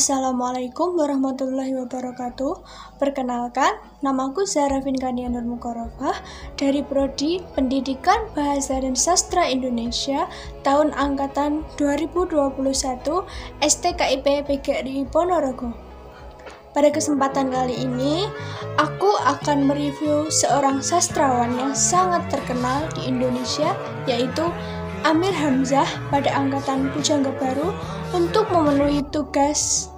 Assalamualaikum warahmatullahi wabarakatuh. Perkenalkan, namaku Zahra Finkania Nur Mukarrabah dari Prodi Pendidikan Bahasa dan Sastra Indonesia tahun angkatan 2021 STKIP PGRI Ponorogo. Pada kesempatan kali ini, aku akan mereview seorang sastrawan yang sangat terkenal di Indonesia, yaitu Amir Hamzah pada angkatan Pujangga Baru untuk memenuhi tugas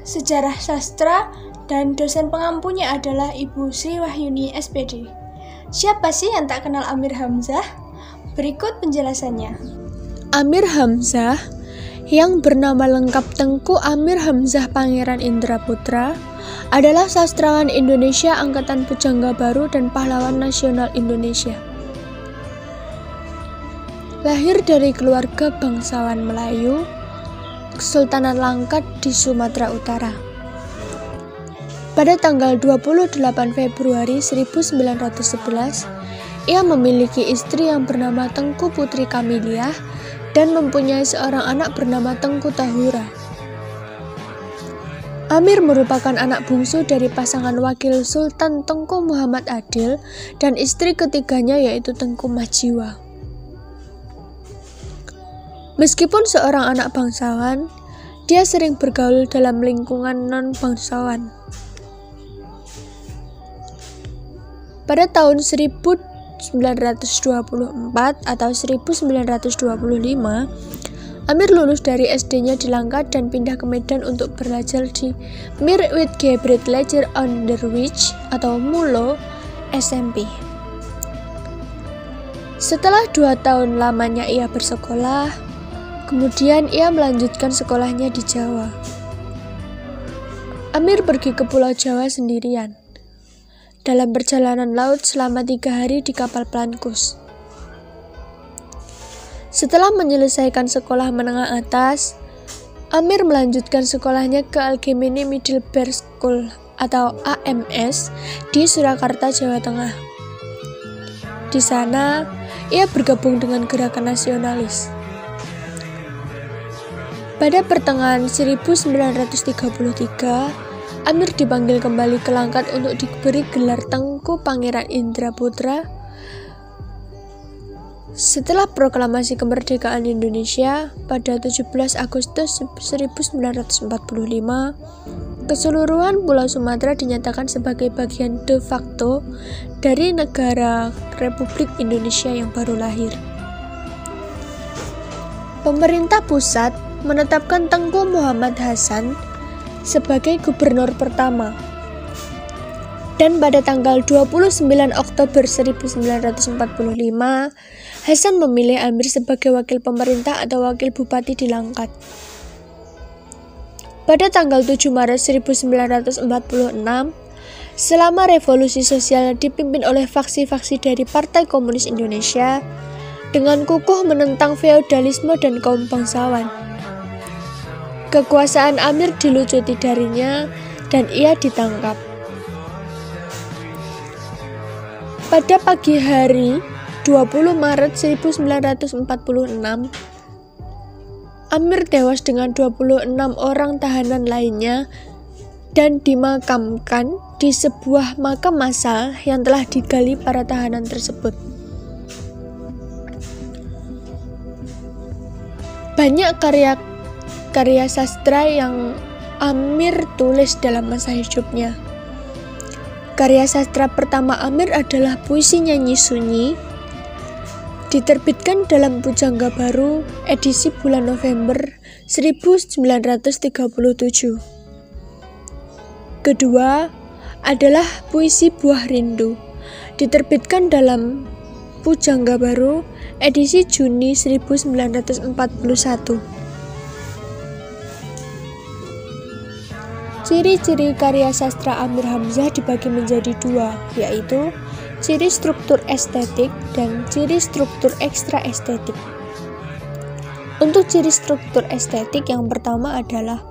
sejarah sastra, dan dosen pengampunya adalah Ibu Sri Wahyuni SPD. Siapa sih yang tak kenal Amir Hamzah? Berikut penjelasannya. Amir Hamzah yang bernama lengkap Tengku Amir Hamzah Pangeran Indra Putra adalah sastrawan Indonesia angkatan Pujangga Baru dan pahlawan nasional Indonesia. Lahir dari keluarga bangsawan Melayu, Kesultanan Langkat di Sumatera Utara. Pada tanggal 28 Februari 1911, ia memiliki istri yang bernama Tengku Putri Kamiliah dan mempunyai seorang anak bernama Tengku Tahura. Amir merupakan anak bungsu dari pasangan wakil Sultan Tengku Muhammad Adil dan istri ketiganya yaitu Tengku Majiwa. Meskipun seorang anak bangsawan, dia sering bergaul dalam lingkungan non-bangsawan. Pada tahun 1924 atau 1925, Amir lulus dari SD-nya di Langkat dan pindah ke Medan untuk belajar di Mir Witgebreid Leger Onderwijs atau MULO SMP. Setelah 2 tahun lamanya ia bersekolah, kemudian ia melanjutkan sekolahnya di Jawa. Amir pergi ke Pulau Jawa sendirian dalam perjalanan laut selama 3 hari di kapal Plankus. Setelah menyelesaikan sekolah menengah atas, Amir melanjutkan sekolahnya ke Algemene Middelbare School atau AMS di Surakarta, Jawa Tengah. Di sana, ia bergabung dengan gerakan nasionalis. Pada pertengahan 1933, Amir dipanggil kembali ke Langkat untuk diberi gelar Tengku Pangeran Indra Putra. Setelah proklamasi kemerdekaan Indonesia pada 17 Agustus 1945, keseluruhan Pulau Sumatera dinyatakan sebagai bagian de facto dari negara Republik Indonesia yang baru lahir. Pemerintah pusat menetapkan Tengku Muhammad Hasan sebagai gubernur pertama. Dan pada tanggal 29 Oktober 1945, Hasan memilih Amir sebagai wakil pemerintah atau wakil bupati di Langkat. Pada tanggal 7 Maret 1946, selama revolusi sosial dipimpin oleh faksi-faksi dari Partai Komunis Indonesia dengan kukuh menentang feodalisme dan kaum bangsawan, kekuasaan Amir dilucuti darinya dan ia ditangkap. Pada pagi hari 20 Maret 1946, Amir tewas dengan 26 orang tahanan lainnya dan dimakamkan di sebuah makam massal yang telah digali para tahanan tersebut. Banyak karya sastra yang Amir tulis dalam masa hidupnya. Karya sastra pertama Amir adalah puisi Nyanyi Sunyi, diterbitkan dalam Pujangga Baru edisi bulan November 1937. Kedua adalah puisi Buah Rindu, diterbitkan dalam Pujangga Baru edisi Juni 1941. Ciri-ciri karya sastra Amir Hamzah dibagi menjadi 2, yaitu ciri struktur estetik dan ciri struktur ekstra estetik. Untuk ciri struktur estetik, yang pertama adalah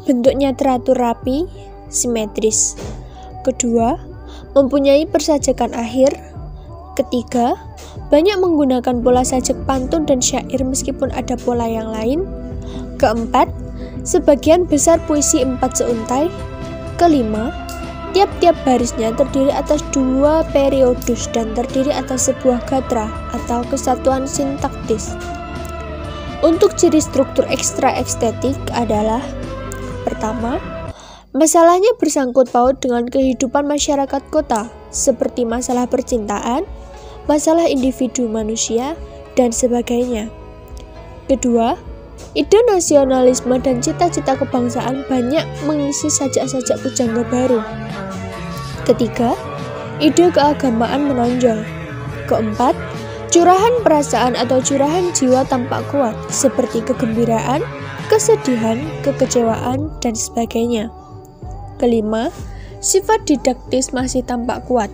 bentuknya teratur rapi, simetris. Kedua, mempunyai persajakan akhir. Ketiga, banyak menggunakan pola sajak pantun dan syair meskipun ada pola yang lain. Keempat, sebagian besar puisi 4 seuntai. Kelima, tiap-tiap barisnya terdiri atas 2 periodus dan terdiri atas sebuah gatra atau kesatuan sintaktis. Untuk ciri struktur ekstra estetik adalah: pertama, masalahnya bersangkut paut dengan kehidupan masyarakat kota, seperti masalah percintaan, masalah individu manusia, dan sebagainya. Kedua, ide nasionalisme dan cita-cita kebangsaan banyak mengisi sajak-sajak pujangga baru. Ketiga, ide keagamaan menonjol. Keempat, curahan perasaan atau curahan jiwa tampak kuat, seperti kegembiraan, kesedihan, kekecewaan, dan sebagainya. Kelima, sifat didaktis masih tampak kuat.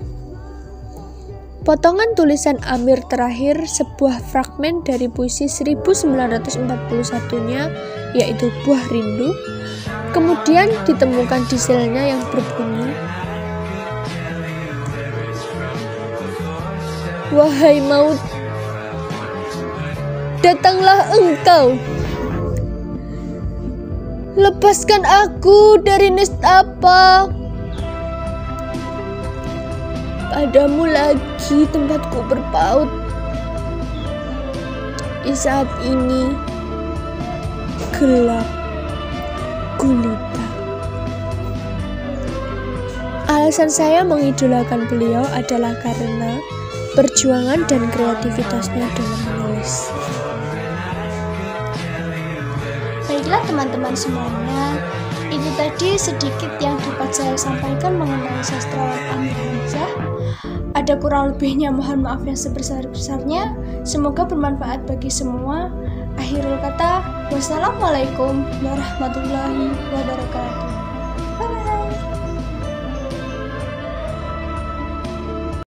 Potongan tulisan Amir terakhir, sebuah fragmen dari puisi 1941-nya, yaitu Buah Rindu, kemudian ditemukan di selnya yang berbunyi, "Wahai maut, datanglah engkau. Lepaskan aku dari nestapa. Padamu lagi tempatku berpaut. Di saat ini gelap gulita." Alasan saya mengidolakan beliau adalah karena perjuangan dan kreativitasnya dalam menulis. Baiklah teman-teman semuanya, itu tadi sedikit yang dapat saya sampaikan mengenai sastrawan Amir Hamzah. Ada kurang lebihnya mohon maaf yang sebesar-besarnya. Semoga bermanfaat bagi semua. Akhirul kata, wassalamualaikum warahmatullahi wabarakatuh.